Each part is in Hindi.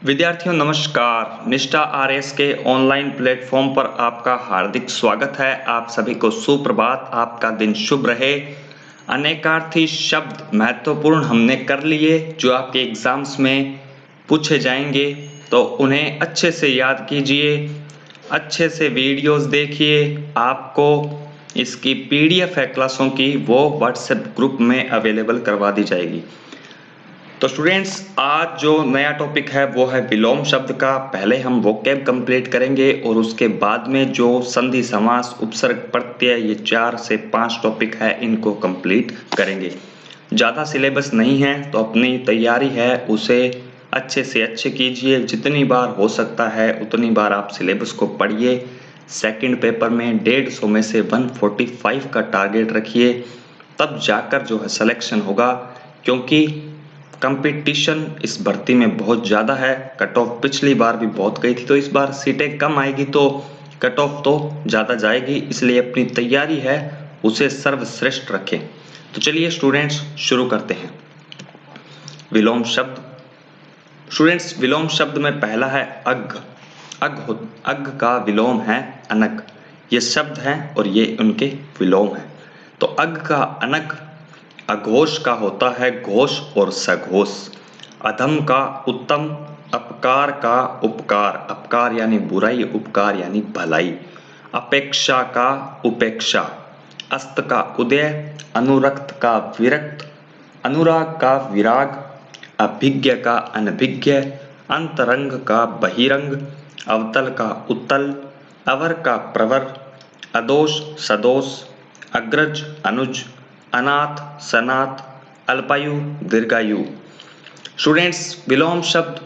विद्यार्थियों नमस्कार। निष्ठा आरएस के ऑनलाइन प्लेटफॉर्म पर आपका हार्दिक स्वागत है। आप सभी को सुप्रभात, आपका दिन शुभ रहे। अनेकार्थी शब्द महत्वपूर्ण हमने कर लिए जो आपके एग्जाम्स में पूछे जाएंगे, तो उन्हें अच्छे से याद कीजिए, अच्छे से वीडियोस देखिए। आपको इसकी पीडीएफ है क्लासों की, वो व्हाट्सएप ग्रुप में अवेलेबल करवा दी जाएगी। तो स्टूडेंट्स, आज जो नया टॉपिक है वो है विलोम शब्द का। पहले हम वोकैब कंप्लीट करेंगे और उसके बाद में जो संधि, समास, उपसर्ग, प्रत्यय, ये 4 से 5 टॉपिक है, इनको कंप्लीट करेंगे। ज़्यादा सिलेबस नहीं है तो अपनी तैयारी है उसे अच्छे से अच्छे कीजिए। जितनी बार हो सकता है उतनी बार आप सिलेबस को पढ़िए। सेकंड पेपर में 150 में से 145 का टारगेट रखिए, तब जाकर जो है सिलेक्शन होगा, क्योंकि कंपटीशन इस भर्ती में बहुत ज़्यादा है। कट ऑफ पिछली बार भी बहुत गई थी, तो इस बार सीटें कम आएगी तो कट ऑफ तो ज़्यादा जाएगी, इसलिए अपनी तैयारी है उसे सर्वश्रेष्ठ रखें। तो चलिए स्टूडेंट्स शुरू करते हैं। विलोम शब्द। स्टूडेंट्स, विलोम शब्द में पहला है अग। अग का विलोम है अनग। ये शब्द हैं और ये उनके विलोम हैं। तो अग का अनग अघोष का होता है घोष और सघोष। अधम का उत्तम, अपकार का उपकार, अपकार यानी बुराई, उपकार यानी भलाई। अपेक्षा का उपेक्षा। अस्त का उदय, अनुरक्त का विरक्त, अनुराग का विराग, अभिज्ञ का अनभिज्ञ, अंतरंग का बहिरंग, अवतल का उत्तल, अवर का प्रवर, अदोष सदोष, अग्रज अनुज, अनाथ सनाथ, अल्पायु दीर्घायु। स्टूडेंट्स, विलोम शब्द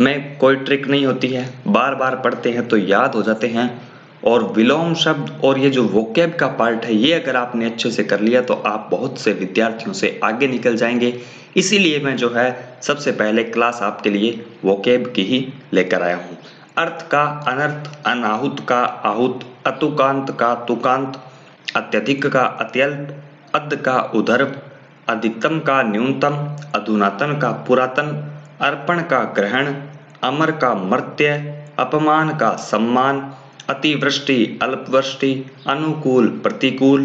में कोई ट्रिक नहीं होती है, बार बार पढ़ते हैं तो याद हो जाते हैं। और विलोम शब्द और ये जो वोकैब का पार्ट है, ये अगर आपने अच्छे से कर लिया तो आप बहुत से विद्यार्थियों से आगे निकल जाएंगे। इसीलिए मैं जो है सबसे पहले क्लास आपके लिए वोकैब की ही लेकर आया हूँ। अर्थ का अनर्थ, अनाहुत का आहुत, अतुकांत का तुकांत, अत्यधिक का अत्यल्प, अध का उधर्भ, अधिकतम का न्यूनतम, अधुनातन का पुरातन, अर्पण का ग्रहण, अमर का मर्त्य, अपमान का सम्मान, अतिवृष्टि अल्पवृष्टि, अनुकूल प्रतिकूल,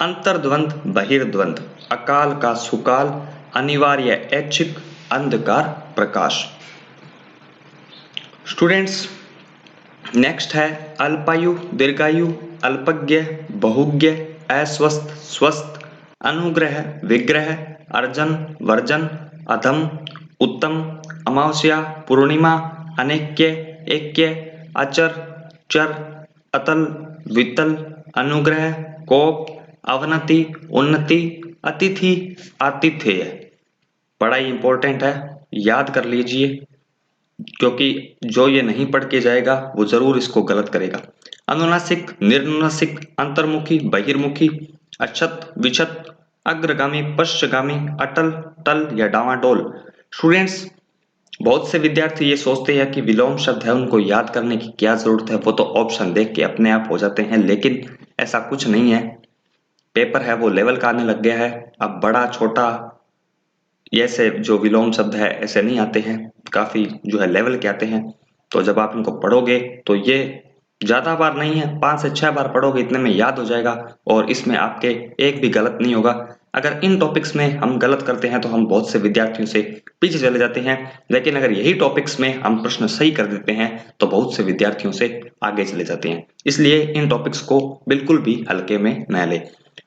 अंतर्द्वंद बहिर्द्वंद, अकाल का सुकाल, अनिवार्य ऐच्छिक, अंधकार प्रकाश। स्टूडेंट्स, नेक्स्ट है अल्पायु दीर्घायु, अल्पज्ञ बहुज्ञ, अस्वस्थ स्वस्थ, अनुग्रह विग्रह, अर्जन वर्जन, अधम उत्तम, अमावस्या पूर्णिमा, अनेक्य ऐक्य, अचर चर, अतल वितल, अनुग्रह कोप, अवनति उन्नति, अतिथि आतिथ्य। बड़ा ही इंपॉर्टेंट है, याद कर लीजिए, क्योंकि जो ये नहीं पढ़ के जाएगा वो जरूर इसको गलत करेगा। अनुनासिक निर्नुनासिक, अंतर्मुखी बहिर्मुखी, अक्षत विक्षत, अग्रगामी पश्चगामी, अटल टल या डावाडोल। स्टूडेंट्स, बहुत से विद्यार्थी ये सोचते हैं कि विलोम शब्द है, उनको याद करने की क्या जरूरत है, वो तो ऑप्शन देख के अपने आप हो जाते हैं, लेकिन ऐसा कुछ नहीं है। पेपर है वो लेवल का आने लग गया है। अब बड़ा छोटा ऐसे जो विलोम शब्द है ऐसे नहीं आते हैं, काफी जो है लेवल के आते हैं। तो जब आप इनको पढ़ोगे तो ये ज्यादा बार नहीं है, 5 से 6 बार पढ़ोगे, इतने में याद हो जाएगा और इसमें आपके एक भी गलत नहीं होगा। अगर इन टॉपिक्स में हम गलत करते हैं तो हम बहुत से विद्यार्थियों से पीछे चले जाते हैं, लेकिन अगर यही टॉपिक्स में हम प्रश्न सही कर देते हैं तो बहुत से विद्यार्थियों से आगे चले जाते हैं। इसलिए इन टॉपिक्स को बिल्कुल भी हल्के में न ले।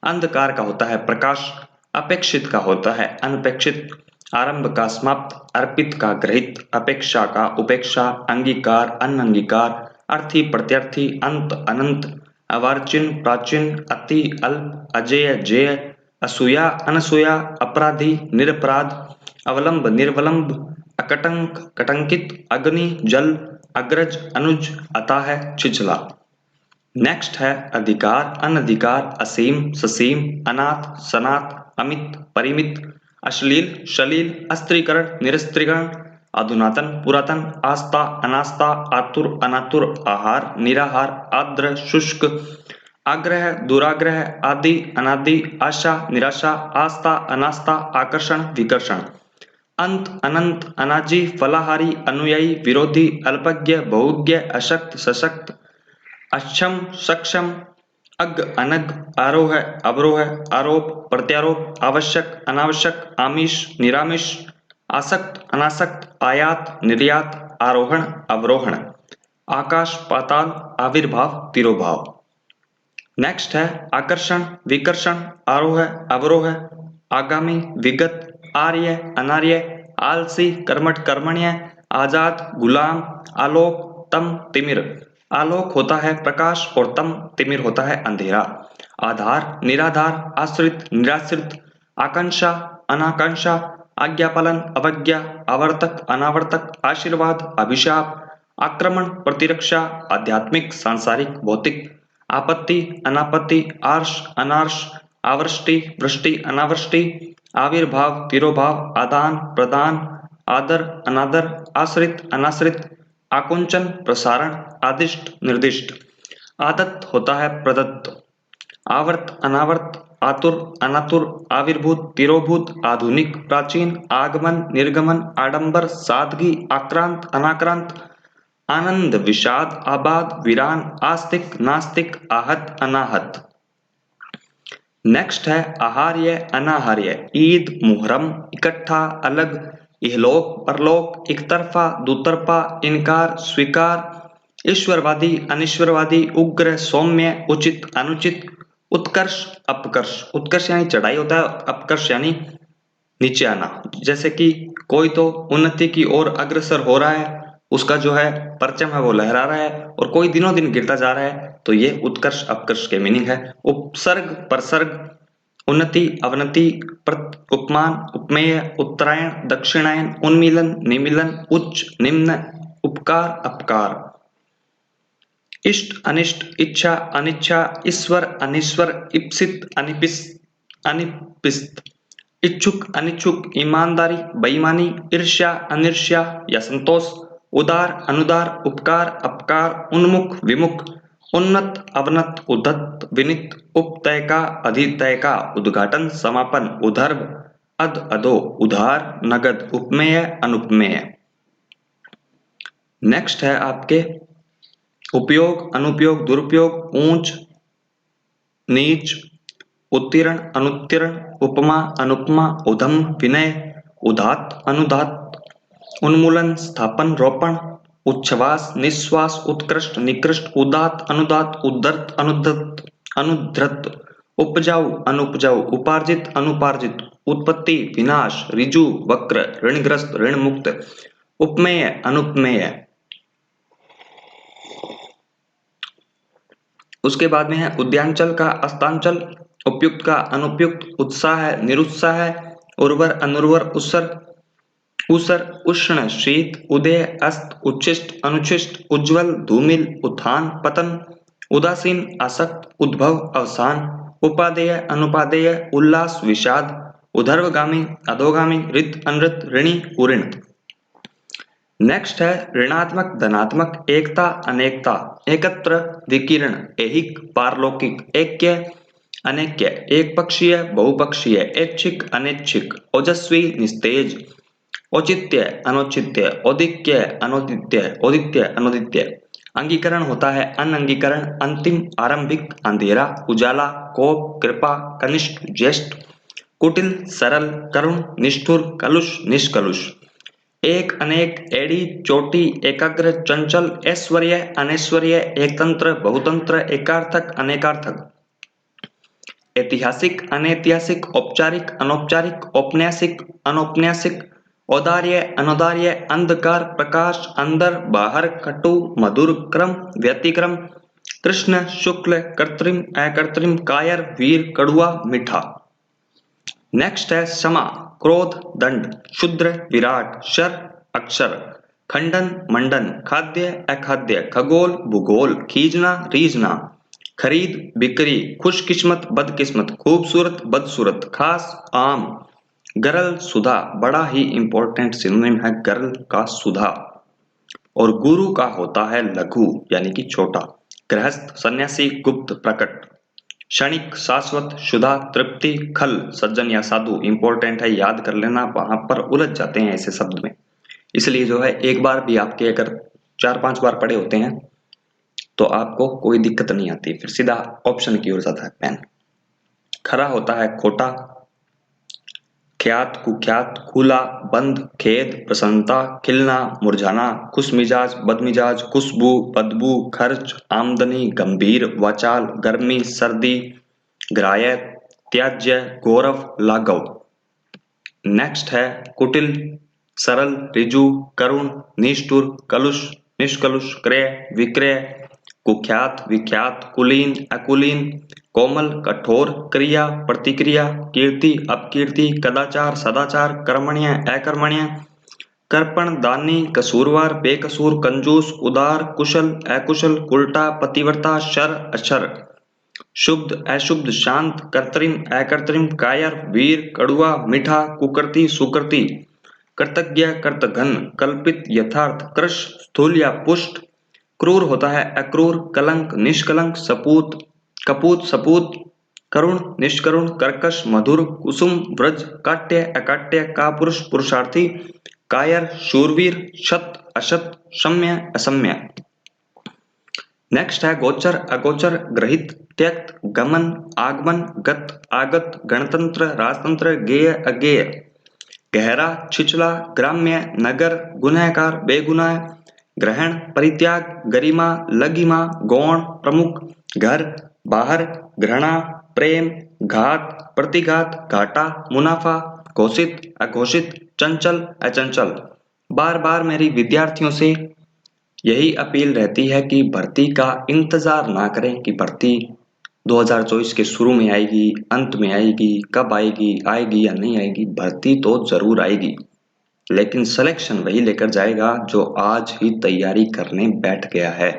अंधकार का होता है प्रकाश, अपेक्षित का होता है अनपेक्षित, आरंभ का समाप्त, अर्पित का ग्रहित, अपेक्षा का उपेक्षा, अंगीकार अनंगीकार, अर्थी प्रत्यर्थी, अंत अनंत, अवार्चिन प्राचीन, अति अल्प, अजेय जेय, असूया अनसूया, अपराधी निरपराध, अवलंब निर्वलंब, अकटंक कटंकित, अग्नि जल, अग्रज अनुज, अतः छिछला। नेक्स्ट है अधिकार अनधिकार, असीम ससीम, अनाथ सनाथ, अमित परिमित, अश्लील शलील, अस्त्रीकरण निरस्त्रीकरण, अधुनातन पुरातन, आस्था अनास्था, आतुर अनातुर, आहार निराहार, आर्द्र शुष्क, आग्रह दुराग्रह, आदि अनादि, आशा निराशा, आस्था अनास्था, आकर्षण विकर्षण। अंत, अनंत, अनाजी, फलाहारी, अनुयायी, विरोधी, अल्पज्ञ, बहुज्ञ, अशक्त, सशक्त, अक्षम, सक्षम, अज्ञ, अनग, आरोह, अवरोह, आरोप, प्रत्यारोप, आवश्यक, अनावश्यक, आमिष, निरामिष, आसक्त, अनासक्त, आयात, निर्यात, आरोहण, अवरोहण, आकाश, पाताल, आविर्भाव, तिरोभाव। नेक्स्ट है आकर्षण, विकर्षण, आरोह, अवरोह, आगामी, विगत, आर्य, अनार्य, आलसी, कर्मठ, कर्मण्य, आजाद, गुलाम, आलोक, तम, तिमिर। आलोक होता है प्रकाश और तम, तिमिर होता है अंधेरा। आधार, निराधार, आश्रित, निराश्रित, आकांक्षा, अनाकांक्षा, आज्ञापालन, अवज्ञा, आवर्तक, अनावर्तक, आशीर्वाद, अभिशाप, आक्रमण, प्रतिरक्षा, आध्यात्मिक, सांसारिक, भौतिक, आपत्ति, अनापत्ति, आर्ष, अनार्ष, आवृष्टि, वृष्टि, अनावृष्टि, आविर्भाव, तिरोभाव, आदान, प्रदान, आदर, अनादर, आश्रित, अनाश्रित, आकुंचन, प्रसारण, आदिष्ट, निर्दिष्ट। आदत्त होता है प्रदत्त। आवर्त, अनावर्त, आतुर, अनातुर, आविर्भूत, तिरोभूत, आधुनिक, प्राचीन, आगमन, निर्गमन, आडंबर, सादगी, आक्रांत, अनाक्रांत, आनंद, विषाद, आबाद, वीरान, आस्तिक, नास्तिक, आहत, अनाहत। नेक्स्ट है आहार्य, अनाहार्य, ईद, मुहर्रम, इकट्ठा, अलग, इहलोक, परलोक, एकतरफा, दुतरफा, इनकार, स्वीकार, ईश्वरवादी, अनिश्वरवादी, उग्र, सौम्य, उचित, अनुचित, उत्कर्ष, अपकर्ष। उत्कर्ष यानी चढ़ाई होता है, अपकर्ष यानी नीचे आना। जैसे कि कोई तो उन्नति की ओर अग्रसर हो रहा है, उसका जो है परचम है वो लहरा रहा है, और कोई दिनों दिन गिरता जा रहा है, तो ये उत्कर्ष अपकर्ष के मीनिंग है। उपसर्ग, परसर्ग, उन्नति, अवनति, उपमान, उपमेय, उत्तरायण, दक्षिणायन, उन्मीलन, निमीलन, उच्च, निम्न, उपकार, अपकार। इष्ट, अनिष्ट, इच्छा, अनिच्छा, ईश्वर, अनिश्वर, इप्सित, अनिपिस्त, इच्छुक, अनिच्छुक, ईमानदारी, बेईमानी, ईर्ष्या, अनिर्ष्या या संतोष, उदार, अनुदार, उपकार, अपकार, उन्मुख, विमुख, उन्नत, अवनत, उद्धत, विनित, उपतयका, अधितयका, उद्घाटन, समापन, उधर्व, अध, अधो, उधार, नगद, उपमेय, अनुपमेय। नेक्स्ट है आपके उपयोग, अनुपयोग, दुरुपयोग, ऊंच, नीच, उत्तीर्ण, अनुत्तीर्ण, उपमा, अनुपमा, उधम, विनय, उदात्त, अनुदात्त, उन्मूलन, स्थापन, रोपण, उच्छ्वास, निश्वास, उत्कृष्ट, निकृष्ट, उदात्त, अनुदात्त, उद्धृत, अनुद्धत, अनुद्धृत, उपजाऊ, अनुपजाऊ, उपार्जित, अनुपार्जित, उत्पत्ति, विनाश, ऋजु, वक्र, ऋणग्रस्त, ऋण मुक्त, उपमेय, अनुपमेय। उसके बाद में है उद्यांचल का अस्तांचल, उपयुक्त का अनुपयुक्त, उत्साह है, निरुत्साह है, उर्वर, अनुर्वर, उसर, ऊसर, उष्ण, शीत, उदय, अस्त, उच्छिष्ट, अनुच्छिष्ट, उज्ज्वल, धूमिल, उत्थान, पतन, उदासीन, आसक्त, उद्भव, अवसान, उपादेय, अनुपादेय, उल्लास, विषाद, उधर्वगामी, अधोगामी, ऋत, अनृत, ऋणी, उऋण। नेक्स्ट है ऋणात्मक, धनात्मक, एकता, अनेकता, एकत्र, विकीर्ण, ऐहिक, पारलौकिक, ऐक्य, अनैक्य, एक पक्षीय, बहुपक्षीय, ऐच्छिक, अनैच्छिक, ओजस्वी, निस्तेज, औचित्य, अनौचित्य, औदित्य, अनौदित्य, औदित्य, अनुदित्य। अंगीकरण होता है अनंगीकरण, अंतिम, आरंभिक, अंधेरा, उजाला, कोप, कृपा, कनिष्ठ, ज्येष्ठ, कुटिल, सरल, करुण, निष्ठुर, कलुष, निष्कलुष। एक, अनेक, एड़ी, चोटी, एकाग्र, चंचल, ऐश्वर्य, अनैश्वर्य, एकतंत्र, बहुतंत्र, एकार्थक, अनेकार्थक। ऐतिहासिक, अनैतिहासिक, औपचारिक, अनौपचारिक, औपन्यासिक, अनौपन्यासिक, औदार्य, अनौदार्य, अंधकार, प्रकाश, अंदर, बाहर, कटु, मधुर, क्रम, व्यतिक्रम, कृष्ण, शुक्ल, कृत्रिम, अकृत्रिम, कायर, वीर, कड़ुआ, मीठा। नेक्स्ट है क्षमा, क्रोध, दंड, शुद्र, विराट, शर, अक्षर, खंडन, मंडन, खाद्य, अखाद्य, खगोल, भूगोल, खींचना, रीझना, खरीद, बिक्री, खुशकिस्मत, बदकिस्मत, खूबसूरत, बदसूरत, खास, आम, गरल, सुधा, बड़ा ही इंपॉर्टेंट सिनोनिम है गरल का सुधा। और गुरु का होता है लघु यानी कि छोटा। गृहस्थ, सन्यासी, गुप्त, प्रकट। क्षणिक, शाश्वत, शुदा, तृप्ति, खल, सज्जन या साधु। इंपॉर्टेंट है, याद कर लेना, वहां पर उलझ जाते हैं ऐसे शब्द में। इसलिए जो है एक बार भी आपके अगर 4-5 बार पढ़े होते हैं तो आपको कोई दिक्कत नहीं आती, फिर सीधा ऑप्शन की ओर जाता है पेन। खरा होता है खोटा, ख्यात, कुख्यात, खुला, बंद, खेद, प्रसन्नता, खिलना, मुरझाना, खुश मिजाज, बदमिजाज, खुशबू, बदबू, खर्च, आमदनी, गंभीर, वाचाल, गर्मी, सर्दी, ग्राह्य, त्याज्य, गौरव, लाघव। नेक्स्ट है कुटिल, सरल, ऋजु, करुण, निष्ठुर, कलुष, निष्कलुष, क्रय, विक्रय, कुख्यात, विख्यात, कुलीन, अकुलीन, कोमल, कठोर, क्रिया, प्रतिक्रिया, कीर्ति, अपकीर्ति, कदाचार, सदाचार, कर्मण्य, अकर्मण्य, कर्पण, दानी, कसूरवार, बेकसूर, कंजूस, उदार, कुशल, अकुशल, उल्टा, पतिव्रता, शर, अशर, शुद्ध, अशुद्ध, शांत, कृत्रिम, अकृत्रिम, कायर, वीर, कड़ुआ, मीठा, कुकृति, सुकृति, कृतज्ञ, कृतघ्न, कल्पित, यथार्थ, कृश, स्थूल या पुष्ट। क्रूर होता है अक्रूर, कलंक, निष्कलंक, सपूत, कपूत, सपूत, करुण, निष्करुण, कर्कश, मधुर, कुसुम, व्रज, काट्य, अकाट्य, कापुरुष, पुरुषार्थी, कायर, शूरवीर, शत, अशत, सम्य, असम्य। नेक्स्ट है गोचर, अगोचर, ग्रहित, त्यक्त, गमन, आगमन, गत, आगत, गणतंत्र, राजतंत्र, गेय, अगेय, गहरा, छिछला, ग्राम्य, नगर, गुनहगार, बेगुनाह, ग्रहण, परित्याग, गरिमा, लघिमा, गौण, प्रमुख, घर, बाहर, घृणा, प्रेम, घात, प्रतिघात, घाटा, मुनाफा, घोषित, अघोषित, चंचल, अचंचल। बार बार मेरी विद्यार्थियों से यही अपील रहती है कि भर्ती का इंतजार ना करें कि भर्ती 2024 के शुरू में आएगी, अंत में आएगी, कब आएगी, आएगी या नहीं आएगी। भर्ती तो जरूर आएगी, लेकिन सिलेक्शन वही लेकर जाएगा जो आज ही तैयारी करने बैठ गया है।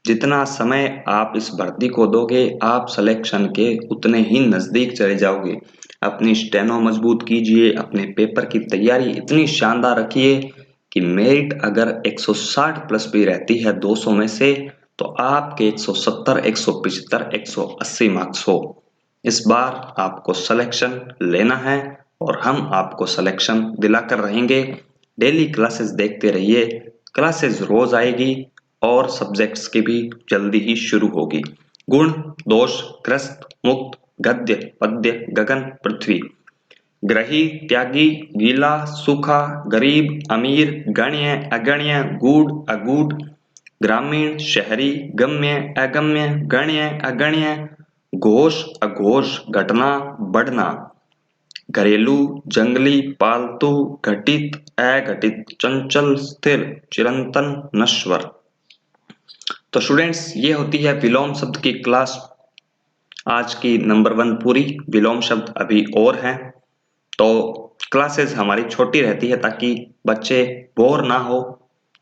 जितना समय आप इस भर्ती को दोगे, आप सिलेक्शन के उतने ही नजदीक चले जाओगे। अपनी स्टेनो मजबूत कीजिए, अपने पेपर की तैयारी इतनी शानदार रखिए कि मेरिट अगर 160 प्लस भी रहती है 200 में से, तो आपके 170, 175, 180 मार्क्स हो। इस बार आपको सिलेक्शन लेना है और हम आपको सिलेक्शन दिलाकर रहेंगे। डेली क्लासेस देखते रहिए, क्लासेस रोज आएगी और सब्जेक्ट्स की भी जल्दी ही शुरू होगी। गुण, दोष, ग्रस्त, मुक्त, गद्य, पद्य, गगन, पृथ्वी, ग्रही, त्यागी, गीला, सूखा, गरीब, अमीर, गण्य, अगण्य, गूढ़, अगूढ़, ग्रामीण, शहरी, गम्य, अगम्य, गण्य, अगण्य, घोष, अघोष, घटना, बढ़ना, घरेलू, जंगली, पालतू, घटित, अघटित, चंचल, स्थिर, चिरंतन, नश्वर। तो स्टूडेंट्स, ये होती है विलोम शब्द की क्लास आज की नंबर 1 पूरी। विलोम शब्द अभी और हैं, तो क्लासेस हमारी छोटी रहती है ताकि बच्चे बोर ना हो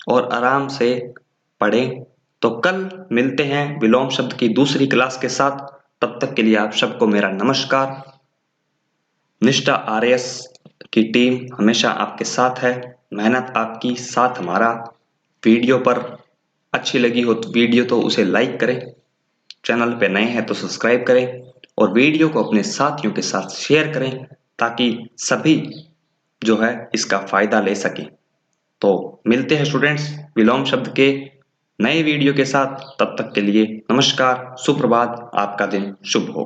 और आराम से पढ़ें। तो कल मिलते हैं विलोम शब्द की दूसरी क्लास के साथ। तब तक के लिए आप सबको मेरा नमस्कार। निष्ठा आरएस की टीम हमेशा आपके साथ है, मेहनत आपकी, साथ हमारा। वीडियो पर अच्छी लगी हो तो वीडियो तो उसे लाइक करें, चैनल पे नए हैं तो सब्सक्राइब करें और वीडियो को अपने साथियों के साथ शेयर करें ताकि सभी जो है इसका फायदा ले सकें। तो मिलते हैं स्टूडेंट्स विलोम शब्द के नए वीडियो के साथ। तब तक के लिए नमस्कार, सुप्रभात, आपका दिन शुभ हो।